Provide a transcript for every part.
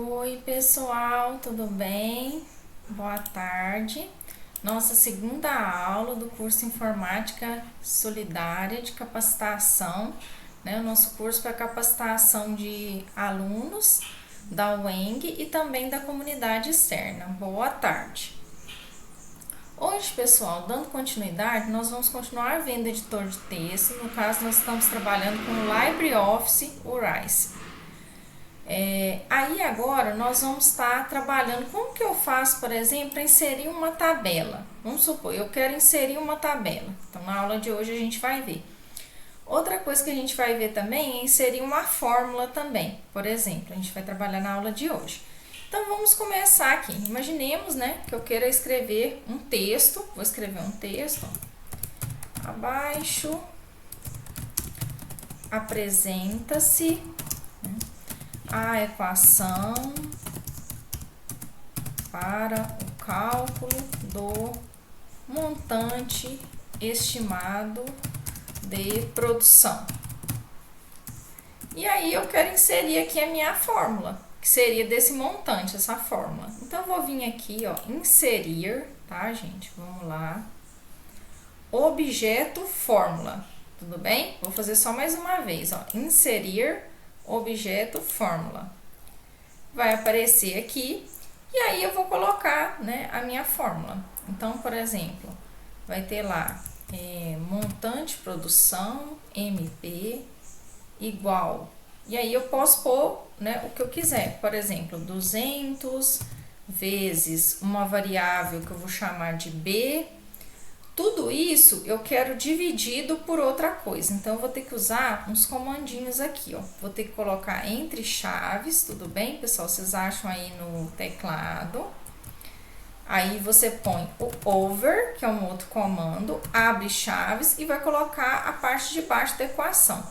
Oi, pessoal, tudo bem? Boa tarde. Nossa segunda aula do curso Informática Solidária de Capacitação, né? O nosso curso para capacitação de alunos da UENG e também da comunidade externa. Boa tarde. Hoje, pessoal, dando continuidade, nós vamos continuar vendo editor de texto. No caso, nós estamos trabalhando com o LibreOffice Writer. Aí agora nós vamos estar trabalhando como que eu faço, por exemplo, para inserir uma tabela. Vamos supor, eu quero inserir uma tabela. Então, na aula de hoje a gente vai ver. Outra coisa que a gente vai ver também é inserir uma fórmula também. Por exemplo, a gente vai trabalhar na aula de hoje. Então, vamos começar aqui. Imaginemos, né, que eu queira escrever um texto. Vou escrever um texto. Abaixo apresenta-se a equação para o cálculo do montante estimado de produção. E aí eu quero inserir aqui a minha fórmula, que seria desse montante, essa fórmula. Então eu vou vir aqui, ó, inserir, tá, gente? Vamos lá. Objeto fórmula, tudo bem? Vou fazer só mais uma vez, ó, inserir objeto fórmula. Vai aparecer aqui e aí eu vou colocar, né, a minha fórmula. Então, por exemplo, vai ter lá montante produção MP igual. E aí eu posso pôr, né, o que eu quiser. Por exemplo, 200 vezes uma variável que eu vou chamar de B. Tudo isso eu quero dividido por outra coisa, então eu vou ter que usar uns comandinhos aqui, ó. Vou ter que colocar entre chaves, tudo bem, pessoal? Vocês acham aí no teclado. Aí você põe o over, que é um outro comando, abre chaves e vai colocar a parte de baixo da equação.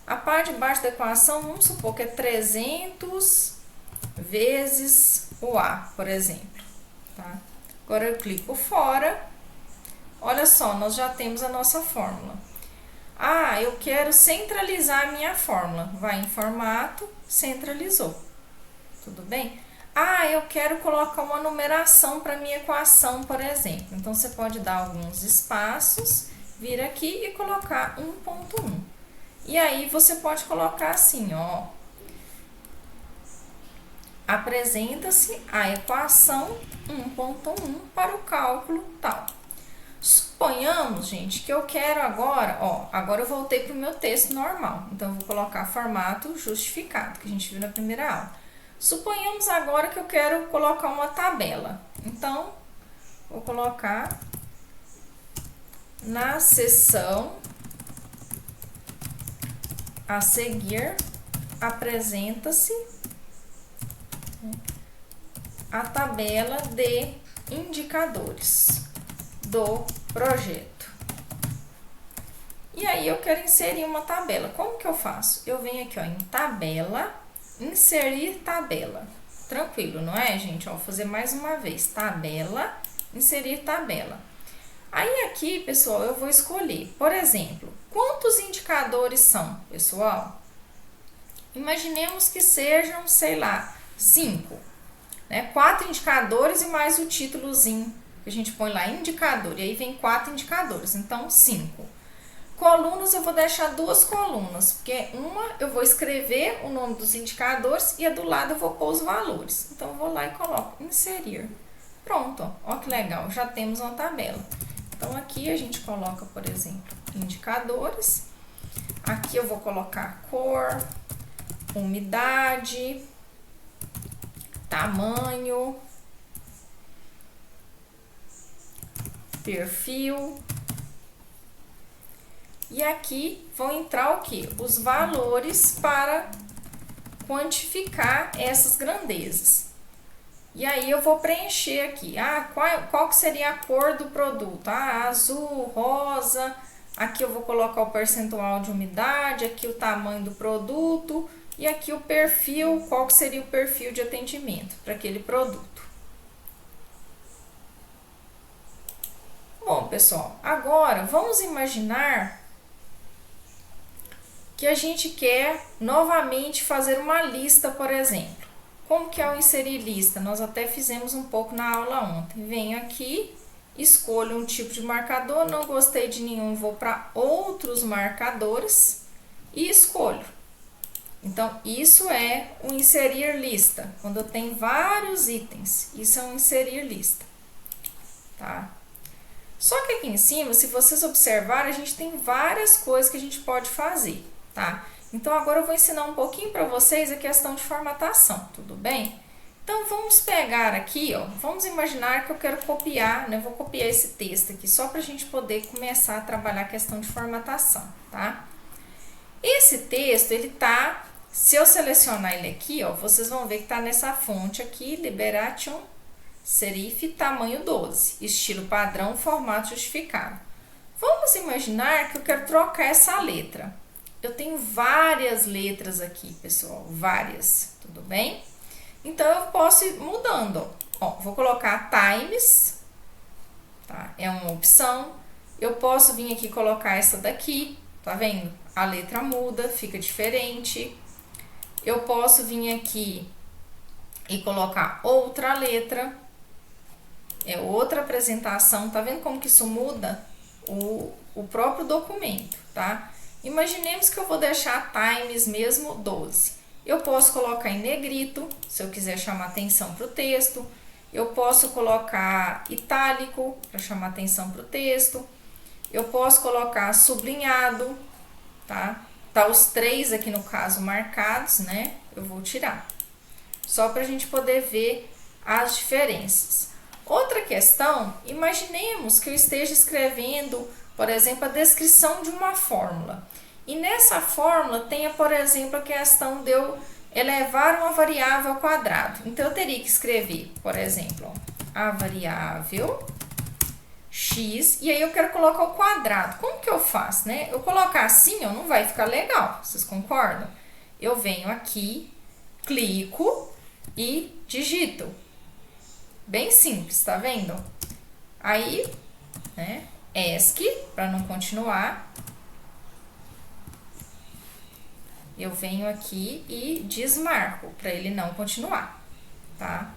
A parte de baixo da equação, vamos supor que é 300 vezes o A, por exemplo, tá? Agora eu clico fora. Olha só, nós já temos a nossa fórmula. Ah, eu quero centralizar a minha fórmula. Vai em formato, centralizou. Tudo bem? Ah, eu quero colocar uma numeração para minha equação, por exemplo. Então, você pode dar alguns espaços, vir aqui e colocar 1.1. E aí, você pode colocar assim, ó. Apresenta-se a equação 1.1 para o cálculo tal. Suponhamos, gente, que eu quero agora, ó, agora eu voltei para o meu texto normal. Então, eu vou colocar formato justificado, que a gente viu na primeira aula. Suponhamos agora que eu quero colocar uma tabela. Então, vou colocar na seção a seguir, apresenta-se a tabela de indicadores do projeto. E aí eu quero inserir uma tabela. Como que eu faço? Eu venho aqui, ó, em tabela, inserir tabela. Tranquilo, não é, gente? Ó, vou fazer mais uma vez. Tabela, inserir tabela. Aí aqui, pessoal, eu vou escolher, por exemplo, quantos indicadores são, pessoal? Imaginemos que sejam, sei lá, 5, né? 4 indicadores e mais o títulozinho. A gente põe lá indicador, e aí vem 4 indicadores, então 5. Colunas eu vou deixar 2 colunas, porque uma eu vou escrever o nome dos indicadores e a do lado eu vou pôr os valores. Então, eu vou lá e coloco inserir. Pronto, ó que legal, já temos uma tabela. Então, aqui a gente coloca, por exemplo, indicadores. Aqui eu vou colocar cor, umidade, tamanho, perfil. E aqui vão entrar o que? Os valores para quantificar essas grandezas. E aí eu vou preencher aqui. Ah, qual que seria a cor do produto? Ah, azul, rosa. Aqui eu vou colocar o percentual de umidade, aqui o tamanho do produto e aqui o perfil, qual que seria o perfil de atendimento para aquele produto. Bom, pessoal, agora vamos imaginar que a gente quer novamente fazer uma lista, por exemplo. Como que é o inserir lista? Nós até fizemos um pouco na aula ontem. Venho aqui, escolho um tipo de marcador, não gostei de nenhum, vou para outros marcadores e escolho. Então, isso é o inserir lista, quando eu tenho vários itens. Isso é um inserir lista, tá? Só que aqui em cima, se vocês observarem, a gente tem várias coisas que a gente pode fazer, tá? Então, agora eu vou ensinar um pouquinho para vocês a questão de formatação, tudo bem? Então, vamos pegar aqui, ó, vamos imaginar que eu quero copiar, né? Vou copiar esse texto aqui só para a gente poder começar a trabalhar a questão de formatação, tá? Esse texto, ele tá, se eu selecionar ele aqui, ó, vocês vão ver que tá nessa fonte aqui, Liberation Serif, tamanho 12, estilo padrão, formato justificado. Vamos imaginar que eu quero trocar essa letra. Eu tenho várias letras aqui, pessoal, várias, tudo bem? Então, eu posso ir mudando, ó, vou colocar times, tá? É uma opção. Eu posso vir aqui e colocar essa daqui, tá vendo? A letra muda, fica diferente. Eu posso vir aqui e colocar outra letra, é outra apresentação, tá vendo como que isso muda o próprio documento, tá? Imaginemos que eu vou deixar times mesmo 12. Eu posso colocar em negrito, se eu quiser chamar atenção para o texto. Eu posso colocar itálico, para chamar atenção para o texto. Eu posso colocar sublinhado, tá? Tá os 3 aqui no caso marcados, né? Eu vou tirar. Só para a gente poder ver as diferenças. Outra questão, imaginemos que eu esteja escrevendo, por exemplo, a descrição de uma fórmula. E nessa fórmula tenha, por exemplo, a questão de eu elevar uma variável ao quadrado. Então, eu teria que escrever, por exemplo, a variável x, e aí eu quero colocar o quadrado. Como que eu faço, né? Eu colocar assim, ó, não vai ficar legal, vocês concordam? Eu venho aqui, clico e digito. Bem simples, tá vendo? Aí, né, ESC, para não continuar, eu venho aqui e desmarco, para ele não continuar, tá?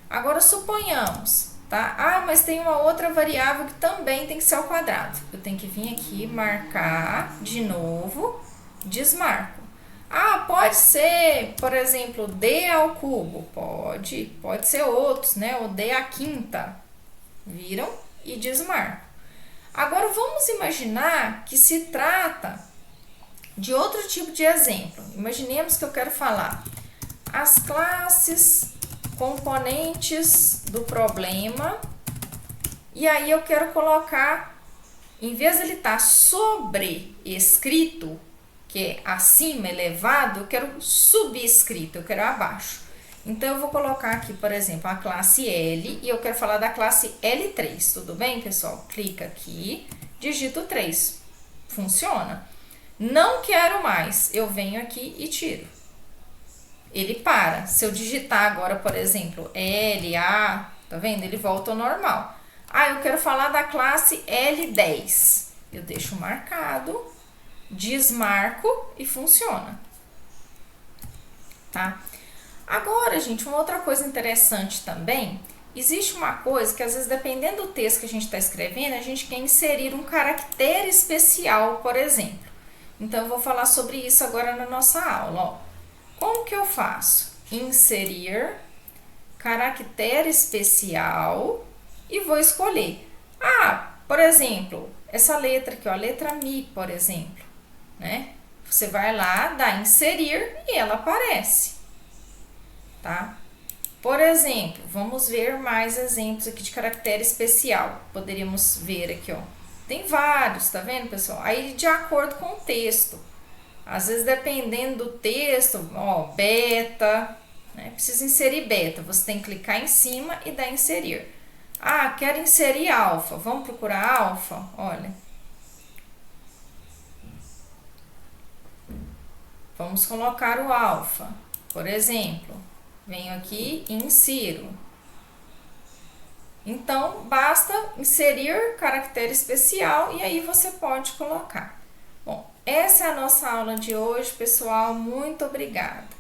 Agora, suponhamos, tá? Ah, mas tem uma outra variável que também tem que ser ao quadrado. Eu tenho que vir aqui, marcar de novo, desmarco. Ah, pode ser, por exemplo, d ao cubo. Pode ser outros, né? O d à quinta. Viram? E desmarco. Agora, vamos imaginar que se trata de outro tipo de exemplo. Imaginemos que eu quero falar as classes, componentes do problema. E aí, eu quero colocar, em vez de ele estar sobrescrito, que é acima, elevado, eu quero subscrito, eu quero abaixo. Então, eu vou colocar aqui, por exemplo, a classe L e eu quero falar da classe L3, tudo bem, pessoal? Clica aqui, digito 3, funciona. Não quero mais, eu venho aqui e tiro. Ele para. Se eu digitar agora, por exemplo, L, A, tá vendo? Ele volta ao normal. Ah, eu quero falar da classe L10. Eu deixo marcado, desmarco e funciona, tá? Agora, gente, uma outra coisa interessante também, existe uma coisa que às vezes, dependendo do texto que a gente está escrevendo, a gente quer inserir um caractere especial, por exemplo. Então, eu vou falar sobre isso agora na nossa aula, ó. Como que eu faço? Inserir caractere especial e vou escolher. Ah, por exemplo, essa letra aqui, ó, a letra Mi, por exemplo, né? Você vai lá, dá inserir e ela aparece, tá? Por exemplo, vamos ver mais exemplos aqui de caractere especial. Poderíamos ver aqui, ó. Tem vários, tá vendo, pessoal? Aí, de acordo com o texto. Às vezes, dependendo do texto, ó, beta, né? Precisa inserir beta. Você tem que clicar em cima e dar inserir. Ah, quero inserir alfa. Vamos procurar alfa? Olha. Vamos colocar o alfa. Por exemplo, venho aqui e insiro. Então, basta inserir caractere especial e aí você pode colocar. Bom, essa é a nossa aula de hoje, pessoal. Muito obrigada.